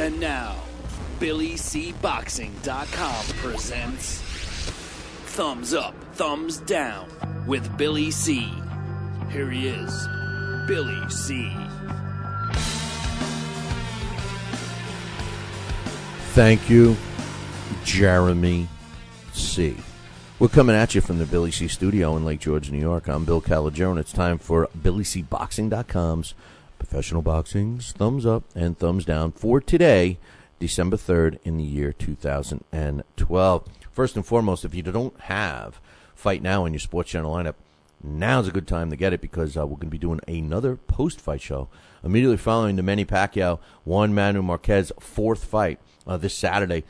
And now, BillyCBoxing.com presents Thumbs Up, Thumbs Down with Billy C. Here he is, Billy C. Thank you, Jeremy C. We're coming at you from the Billy C studio in Lake George, New York. I'm Bill Calogero, and it's time for BillyCBoxing.com's Professional Boxing's Thumbs Up and Thumbs Down for today, December 3rd in the year 2012. First and foremost, if you don't have Fight Now in your Sports Channel lineup, now's a good time to get it because we're going to be doing another post-fight show immediately following the Manny Pacquiao, Juan Manuel Marquez fourth fight this Saturday.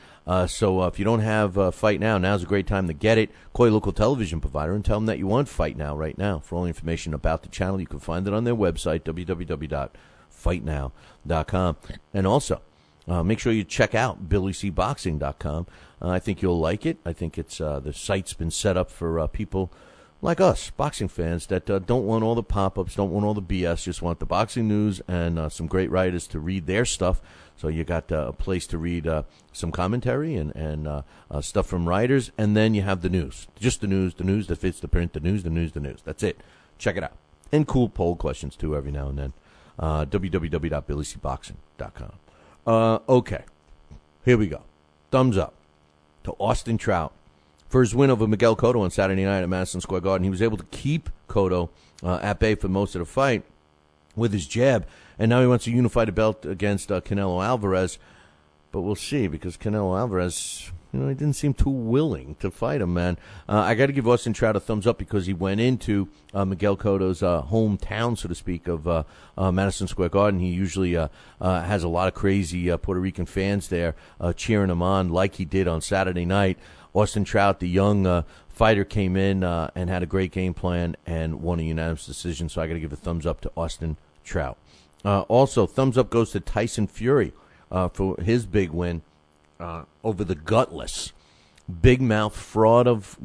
So if you don't have Fight Now, now's a great time to get it. Call your local television provider and tell them that you want Fight Now right now. For all information about the channel, you can find it on their website, www.fightnow.com. And also, make sure you check out BillyCBoxing.com. I think you'll like it. I think it's the site's been set up for people like us, boxing fans, that don't want all the pop-ups, don't want all the BS, just want the boxing news and some great writers to read their stuff. So you got a place to read some commentary and stuff from writers, and then you have the news. Just the news that fits the print, the news. That's it. Check it out. And cool poll questions, too, every now and then. www.BillyCBoxing.com. Okay, here we go. Thumbs up to Austin Trout for his win over Miguel Cotto on Saturday night at Madison Square Garden. He was able to keep Cotto at bay for most of the fight with his jab, and now he wants to unify the belt against Canelo Alvarez. But we'll see, because Canelo Alvarez, he didn't seem too willing to fight him, man. I got to give Austin Trout a thumbs up because he went into Miguel Cotto's hometown, so to speak, of Madison Square Garden. He usually has a lot of crazy Puerto Rican fans there cheering him on like he did on Saturday night. Austin Trout, the young fighter, came in and had a great game plan and won a unanimous decision, so I got to give a thumbs up to Austin Trout. Also, thumbs up goes to Tyson Fury for his big win over the gutless, big mouth fraud of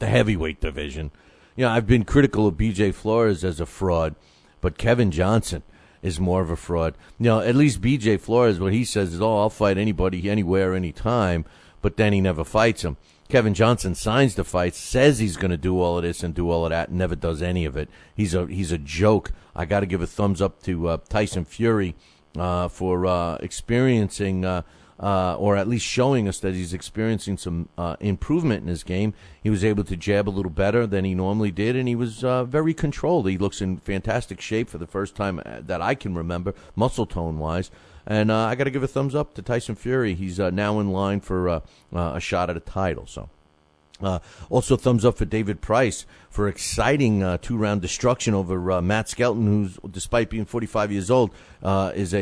the heavyweight division. I've been critical of B.J. Flores as a fraud, but Kevin Johnson is more of a fraud. At least B.J. Flores, what he says is, I'll fight anybody, anywhere, anytime, but then he never fights him. Kevin Johnson signs the fight, says he's going to do all of this and do all of that, and never does any of it. He's a joke. I got to give a thumbs up to Tyson Fury for experiencing, or at least showing us that he's experiencing some improvement in his game. He was able to jab a little better than he normally did, and he was very controlled. He looks in fantastic shape for the first time that I can remember, muscle tone-wise. And I got to give a thumbs up to Tyson Fury. He's now in line for a shot at a title. So, also thumbs up for David Price for exciting two-round destruction over Matt Skelton, who's, despite being 45 years old, is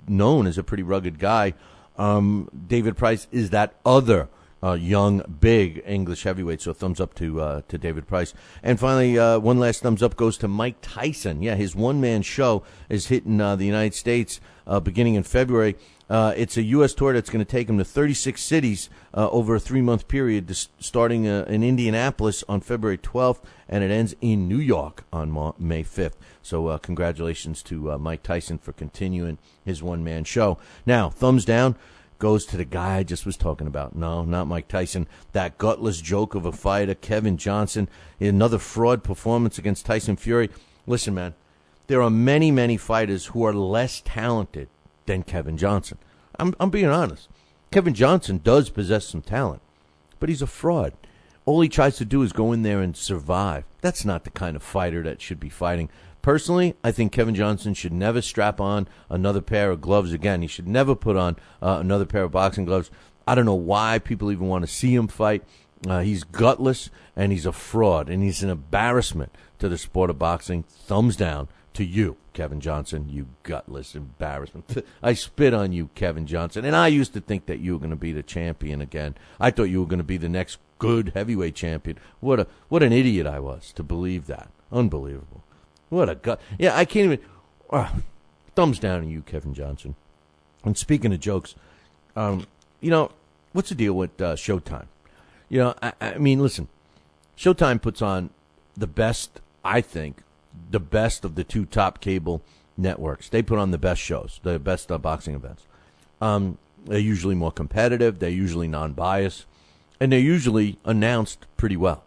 known as a pretty rugged guy. David Price is that other young, big English heavyweight. So thumbs up to David Price. And finally, one last thumbs up goes to Mike Tyson. Yeah, his one-man show is hitting the United States beginning in February. It's a U.S. tour that's going to take him to 36 cities over a 3-month period, starting in Indianapolis on February 12th, and it ends in New York on May 5th. So congratulations to Mike Tyson for continuing his one-man show. Now, thumbs down goes to the guy I just was talking about. No, not Mike Tyson. That gutless joke of a fighter, Kevin Johnson. Another fraud performance against Tyson Fury. Listen, man, there are many, many fighters who are less talented than Kevin Johnson. I'm being honest. Kevin Johnson does possess some talent, but he's a fraud. All he tries to do is go in there and survive. That's not the kind of fighter that should be fighting. Personally, I think Kevin Johnson should never strap on another pair of gloves again. He should never put on another pair of boxing gloves. I don't know why people even want to see him fight. He's gutless, and he's a fraud, and he's an embarrassment to the sport of boxing. Thumbs down to you, Kevin Johnson, you gutless embarrassment. I spit on you, Kevin Johnson, and I used to think that you were going to be the champion again. I thought you were going to be the next good heavyweight champion. What an idiot I was to believe that. Unbelievable. What a gut. Yeah, I can't even. Thumbs down to you, Kevin Johnson. And speaking of jokes, what's the deal with Showtime? I mean, listen, Showtime puts on the best, I think, the best of the two top cable networks. They put on the best shows, the best boxing events. They're usually more competitive. They're usually non-biased. And they're usually announced pretty well.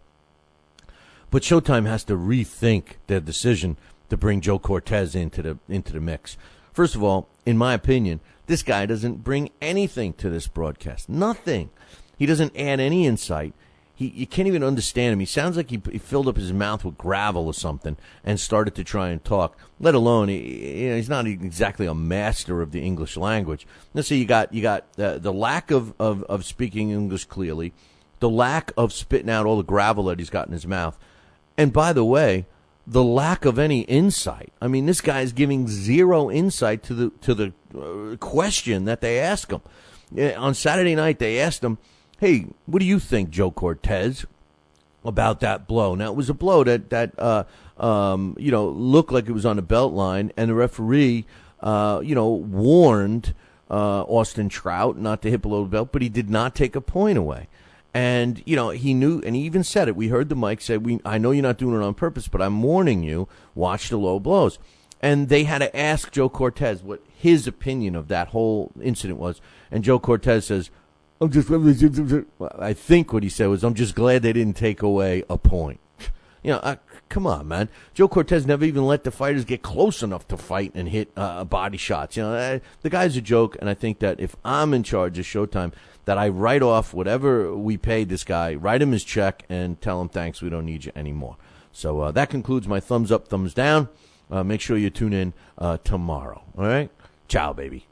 But Showtime has to rethink their decision to bring Joe Cortez into the mix. First of all, in my opinion, this guy doesn't bring anything to this broadcast. Nothing. He doesn't add any insight. You can't even understand him. He sounds like he filled up his mouth with gravel or something and started to try and talk, let alone he's not exactly a master of the English language. Let's see, you got the lack of speaking English clearly, the lack of spitting out all the gravel that he's got in his mouth. And by the way, the lack of any insight. I mean, this guy is giving zero insight to the question that they ask him. On Saturday night, they asked him, "Hey, what do you think, Joe Cortez, about that blow?" Now, it was a blow that looked like it was on the belt line, and the referee, warned Austin Trout not to hit below the belt, but he did not take a point away. And, he knew, and he even said it. We heard the mic say, I know you're not doing it on purpose, but I'm warning you, watch the low blows. And they had to ask Joe Cortez what his opinion of that whole incident was. And Joe Cortez says, I think what he said was, I'm just glad they didn't take away a point. Come on, man. Joe Cortez never even let the fighters get close enough to fight and hit body shots. The guy's a joke, and I think that if I'm in charge of Showtime, that I write off whatever we paid this guy, write him his check, and tell him thanks, we don't need you anymore. So that concludes my thumbs up, thumbs down. Make sure you tune in tomorrow. All right? Ciao, baby.